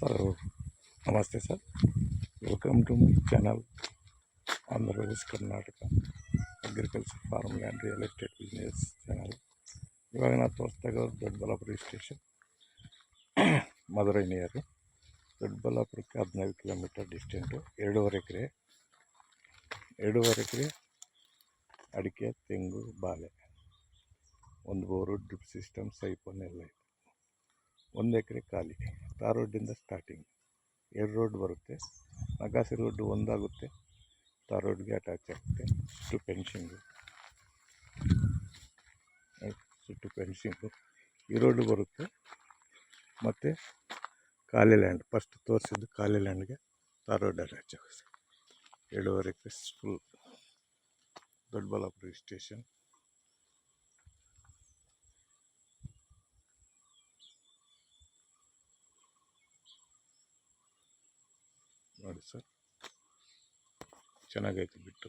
sir नमस्ते sir welcome to my channel Andhra Pradesh Karnataka agriculture farm land real estate business channel इवाग ना तोर्स्ता Doddaballapur station मदुरै नियर दोड्डबल्लापुर 15 किलोमीटर डिस्टेंट 2.5 ಎಕರೆ ಅಡಿಕೆ ತೆಂಗು ಬಾಳೆ ಒಂದು ಬೋರು ಡ್ರಿಪ್ ಸಿಸ್ಟಮ್ ಸೈಪನ್ ಎಲ್ಲ ಇದೆ 1 ಎಕರೆ ಖಾಲಿ ತಾರ್ ರೋಡಿಂದ ಸ್ಟಾರ್ಟಿಂಗ್ 2 ರೋಡ್ ಬರುತ್ತೆ ನಗಾಸಿ ರೋಡ್ ಒಂದಾಗುತ್ತೆ ತಾರ್ ರೋಡ್ಗೆ ಅಟ್ಯಾಚ್ ಆಗುತ್ತೆ ಸುಟ್ಟು ಫೆನ್ಸಿಂಗು ಈ ರೋಡ್ ಬರುತ್ತೆ ಮತ್ತು ಖಾಲಿ ಲ್ಯಾಂಡ್ ಫಸ್ಟ್ ತೋರಿಸಿದ್ದು ಖಾಲಿ ಲ್ಯಾಂಡ್ಗೆ ತಾರ್ ರೋಡ್ ಅಟ್ಯಾಚ್ ಆಗುತ್ತೆ 2.5 ಎಕರೆ ಫುಲ್ ದೊಡ್ಡಬಳ್ಳಾಪುರ ಸ್ಟೇಷನ್ ನೋಡಿ ಸರ್ ಚೆನ್ನಾಗೈತೆ ಬಿಟ್ಟು